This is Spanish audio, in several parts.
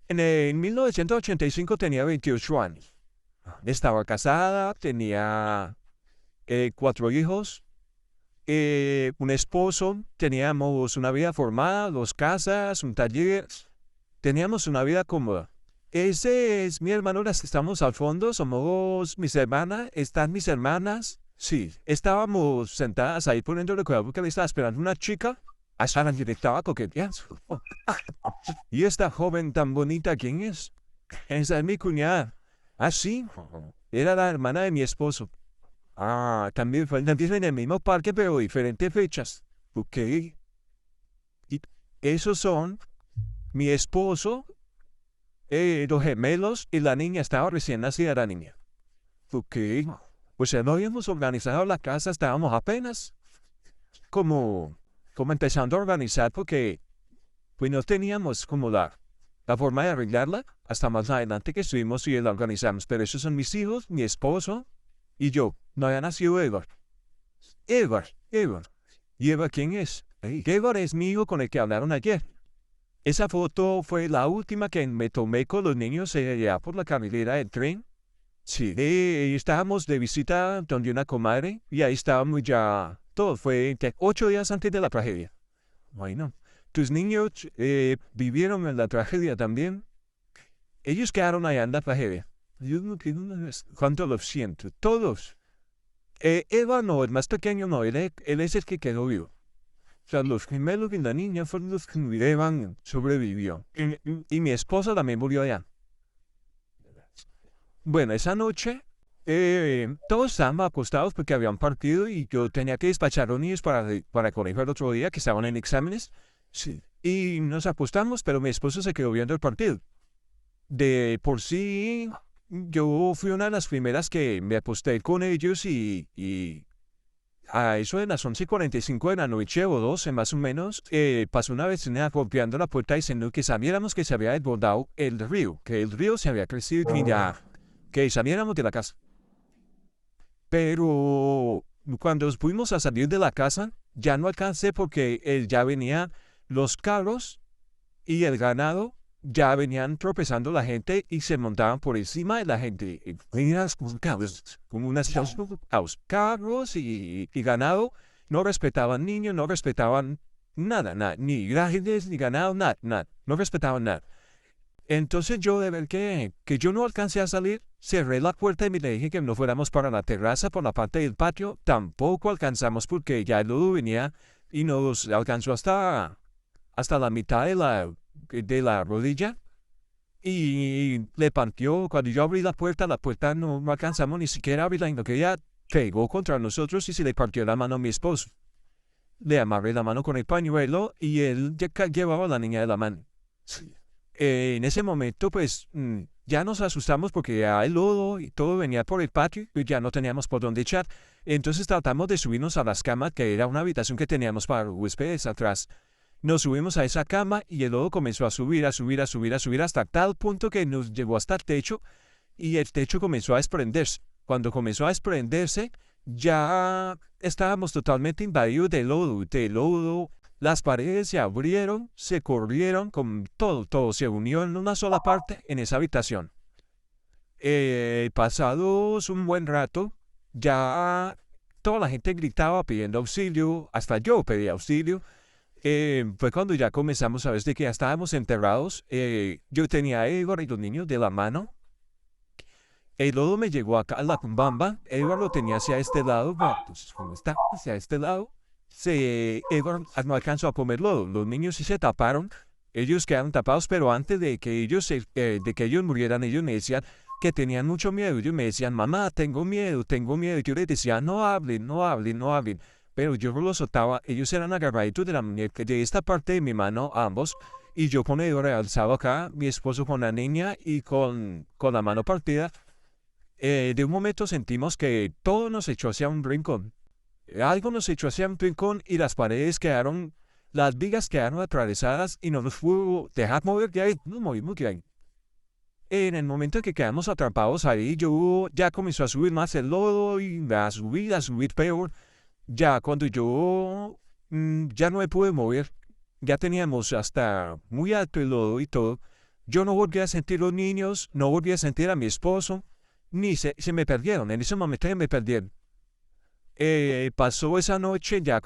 En 1985 tenía 28 años. Estaba casada, tenía 4 hijos, un esposo, teníamos una vida formada, 2 casas, un taller, teníamos una vida cómoda. Ese es mi hermano, las que estamos al fondo, somos mis hermanas, están mis hermanas. Sí, estábamos sentadas ahí poniendo cuidado porque le estaba esperando una chica. A Sara le estaba coqueteando. ¿Y esta joven tan bonita quién es? Esa es mi cuñada. Ah, sí, era la hermana de mi esposo. Ah, también en el mismo parque, pero diferentes fechas. Ok. Y esos son mi esposo, los gemelos y la niña. Estaba recién nacida la niña. Ok. Pues no habíamos organizado la casa, estábamos apenas como, como empezando a organizar porque pues no teníamos como la forma de arreglarla hasta más adelante que estuvimos y la organizamos. Pero esos son mis hijos, mi esposo y yo. No había nacido Edward. Edward. ¿Y Edward quién es? Edward es mi hijo con el que hablaron ayer. Esa foto fue la última que me tomé con los niños allá por la carretera del tren. Sí, estábamos de visita donde una comadre y ahí estábamos ya. Todo fue 8 días antes de la tragedia. Bueno, tus niños vivieron en la tragedia también. Ellos quedaron allá en la tragedia. Yo no quiero cuánto lo siento. Todos. Eva no, el más pequeño no, él es el que quedó vivo. O sea, los gemelos y la niña fueron los que Evan sobrevivió. Y mi esposa también murió allá. Bueno, esa noche todos estábamos acostados porque habían partido y yo tenía que despachar a los niños para el colegio el otro día que estaban en exámenes. Sí. Y nos acostamos, pero mi esposo se quedó viendo el partido. De por sí, yo fui una de las primeras que me acosté con ellos y a eso de las 11:45 de la noche o 12 más o menos, pasó una vecina golpeando la puerta diciendo que sabiéramos que se había desbordado el río, que el río se había crecido y ya, que saliéramos de la casa. Pero cuando fuimos a salir de la casa, ya no alcancé porque ya venían los carros y el ganado, ya venían tropezando la gente y se montaban por encima de la gente. Y venían como unas carros y ganado, no respetaban niños, no respetaban nada, ni grandes, ni ganado, nada, no respetaban nada. Entonces yo de ver que yo no alcancé a salir, cerré la puerta y me le dije que no fuéramos para la terraza por la parte del patio. Tampoco alcanzamos porque ya el lodo venía y nos alcanzó hasta la mitad de la rodilla. Y le partió, cuando yo abrí la puerta no alcanzamos ni siquiera a abrirla, sino que ella pegó contra nosotros y se le partió la mano a mi esposo. Le amarré la mano con el pañuelo y él llevaba a la niña de la mano. Sí. En ese momento, pues, ya nos asustamos porque ya el lodo y todo venía por el patio y ya no teníamos por dónde echar. Entonces tratamos de subirnos a las camas, que era una habitación que teníamos para huéspedes atrás. Nos subimos a esa cama y el lodo comenzó a subir, hasta tal punto que nos llegó hasta el techo y el techo comenzó a desprenderse. Cuando comenzó a desprenderse, ya estábamos totalmente invadidos de lodo. Las paredes se abrieron, se corrieron, con todo se unió en una sola parte en esa habitación. Pasados un buen rato, ya toda la gente gritaba pidiendo auxilio, hasta yo pedí auxilio. Fue cuando ya comenzamos a ver de que ya estábamos enterrados. Yo tenía a Edward y los niños de la mano. El lodo me llegó acá a la cumbamba. Edward lo tenía hacia este lado. Bueno, entonces, como está hacia este lado, Edward no alcanzó a comer lodo. Los niños sí se taparon. Ellos quedaron tapados, pero antes de que ellos murieran, ellos me decían que tenían mucho miedo. Ellos me decían, mamá, tengo miedo. Y yo les decía, no hablen, no hablen, no hablen. Pero yo los soltaba, ellos eran agarraditos de la muñeca, de esta parte de mi mano, ambos, y yo con el alzado acá, mi esposo con la niña y con la mano partida. De un momento sentimos que todo nos echó hacia un rincón. Algo nos echó hacia un rincón y las vigas quedaron atravesadas y no nos pudo dejar mover de ahí, nos movimos de ahí. En el momento en que quedamos atrapados ahí, yo ya comenzó a subir más el lodo y a subir peor. Ya cuando yo ya no me pude mover, ya teníamos hasta muy alto el lodo y todo. Yo no volví a sentir los niños, no volví a sentir a mi esposo, ni se me perdieron, en ese momento ya me perdieron. Pasó esa noche, ya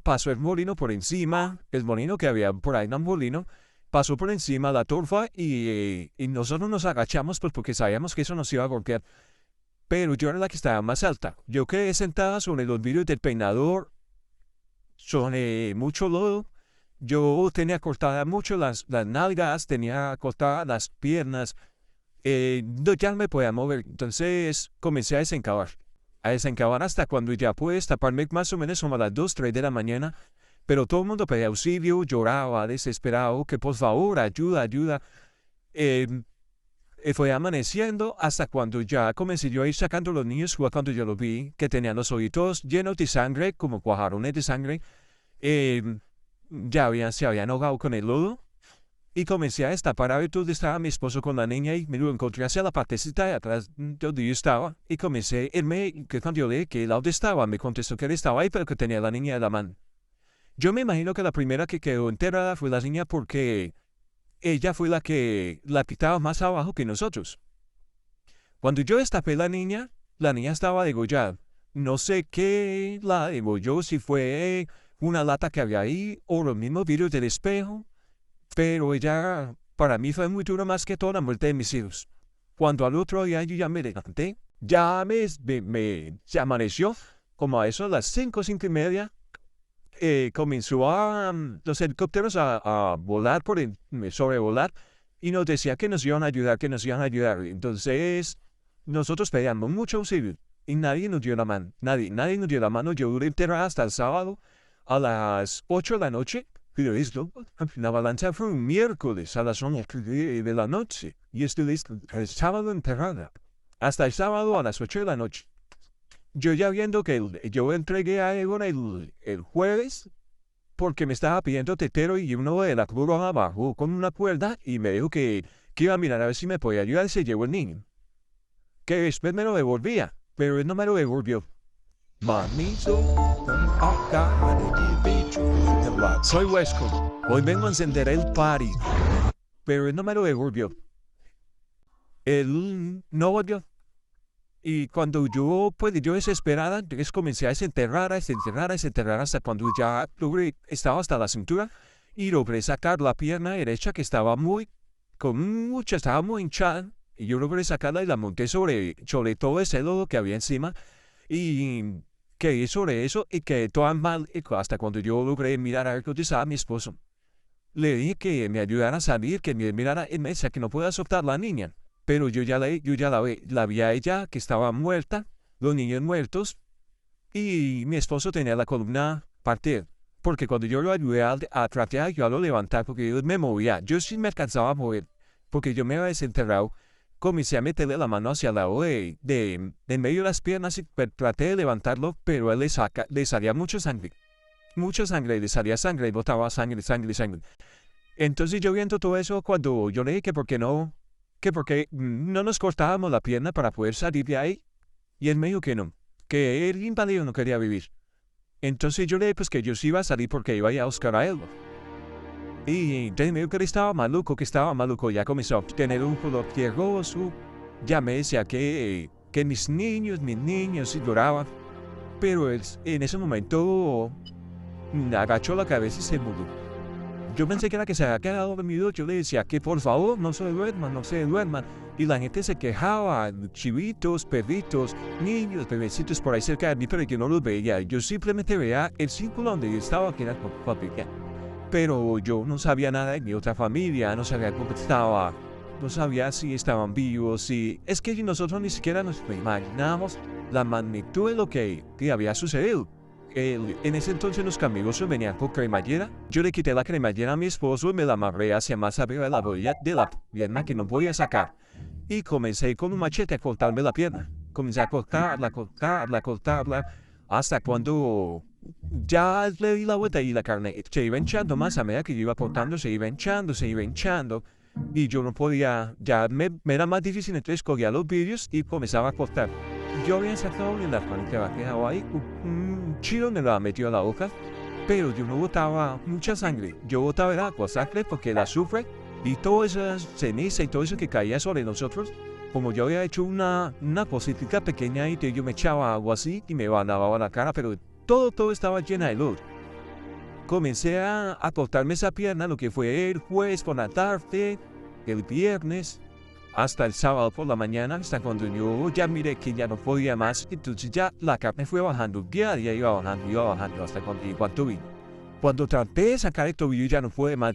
pasó el molino por encima, el molino que había por ahí en un molino, pasó por encima la turfa y nosotros nos agachamos pues porque sabíamos que eso nos iba a golpear. Pero yo era la que estaba más alta. Yo quedé sentada sobre los vidrios del peinador, sobre mucho lodo. Yo tenía cortadas mucho las nalgas, tenía cortadas las piernas. No, ya no me podía mover. Entonces comencé a desencavar hasta cuando ya pude destaparme más o menos como a las 2, 3 de la mañana. Pero todo el mundo pedía auxilio, lloraba, desesperado, que por favor, ayuda, ayuda. Eh, Fue amaneciendo hasta cuando ya comencé yo a ir sacando los niños, fue cuando yo los vi, que tenían los ojitos llenos de sangre, como cuajarones de sangre. Eh, se habían ahogado con el lodo. Y comencé a destapar a ver dónde estaba mi esposo con la niña y me lo encontré hacia la partecita de atrás donde yo estaba. Y comencé, que cuando yo le dije que él dónde estaba, me contestó que él estaba ahí, pero que tenía la niña de la mano. Yo me imagino que la primera que quedó enterrada fue la niña porque ella fue la que la estaba más abajo que nosotros. Cuando yo destapé la niña estaba degollada. No sé qué la degolló, si fue una lata que había ahí o los mismos vidrios del espejo, pero ella, para mí fue muy duro más que toda la muerte de mis hijos. Cuando al otro día yo ya me levanté, se amaneció, como a eso a las 5, 5:30, comenzó los helicópteros a volar sobrevolar, y nos decía que nos iban a ayudar, que nos iban a ayudar. Entonces, nosotros pedíamos mucho auxilio y nadie nos dio la mano, nadie nos dio la mano. Yo duré enterrada hasta el sábado a las 8 de la noche, pero esto, la balanza fue un miércoles a las 11 de la noche, y estuve el sábado enterrada, hasta el sábado a las 8 de la noche. Yo ya viendo que yo entregué a Egon el jueves porque me estaba pidiendo tetero y uno de la Cruz Roja bajó con una cuerda y me dijo que iba a mirar a ver si me podía ayudar y se llevó el niño. Que después me lo devolvía, pero él no me lo devolvió. Mamizo, acá de bicho, soy Wesco, hoy vengo a encender el party, pero él no me lo devolvió. Él no volvió. Y cuando yo desesperada, entonces comencé a desenterrar hasta cuando ya estaba hasta la cintura y logré sacar la pierna derecha que estaba estaba muy hinchada. Y yo logré sacarla y la monté sobre todo ese lodo que había encima y quedé sobre eso y quedé toda mal hasta cuando yo logré mirar a ver dónde estaba mi esposo. Le dije que me ayudara a salir, que me mirara en mesa, que no pueda soltar la niña. Pero yo ya la vi a ella que estaba muerta, los niños muertos, y mi esposo tenía la columna partida. Porque cuando yo lo ayudé a tratar, yo a lo levantar, porque yo me movía, yo sí me alcanzaba a mover, porque yo me había desenterrado, comencé a meterle la mano hacia el lado de en medio de las piernas y traté de levantarlo, pero él le salía mucha sangre, le salía sangre, y botaba sangre. Entonces yo viendo todo eso, cuando yo le dije que porque no nos cortábamos la pierna para poder salir de ahí, y él me dijo que no, que el inválido no quería vivir. Entonces yo le dije pues que yo sí iba a salir porque iba a ir a buscar a él. Y entonces me dijo que estaba maluco, ya comenzó a tener un color tierroso, ya me decía que mis niños y lloraban, pero él, en ese momento agachó la cabeza y se mudó. Yo pensé que era que se había quedado dormido. Yo le decía que por favor no se duerman. Y la gente se quejaba, chivitos, perritos, niños, bebecitos por ahí cerca de mí, pero yo no los veía. Yo simplemente veía el círculo donde yo estaba, que era con papi. Pero yo no sabía nada de mi otra familia, no sabía cómo estaba, no sabía si estaban vivos, Es que nosotros ni siquiera nos imaginábamos la magnitud de lo que había sucedido. En ese entonces los camiones venían con cremallera. Yo le quité la cremallera a mi esposo y me la amarré hacia más arriba de la rodilla de la pierna que no podía sacar. Y comencé con un machete a cortarme la pierna. Comencé a cortarla, hasta cuando ya le di la vuelta y la carne se iba hinchando más a medida que yo iba cortando, se iba hinchando. Y yo no podía, me era más difícil, entonces cogía los vidrios y comenzaba a cortar. Yo había sacado en la mano que había quedado ahí, un chilo me la metió a la boca, pero yo no botaba mucha sangre. Yo botaba el agua, sangre, porque el azufre Y toda esa ceniza y todo eso que caía sobre nosotros, como yo había hecho una cosita pequeña y yo me echaba agua así y me lavaba la cara, pero todo estaba llena de lodo. Comencé a cortarme esa pierna, lo que fue el jueves por la tarde, el viernes, hasta el sábado por la mañana, hasta cuando yo ya miré que ya no podía más, entonces ya la carne fue bajando, ya iba bajando, hasta cuando llegó al tobillo. Cuando traté de sacar el tobillo ya no pude más,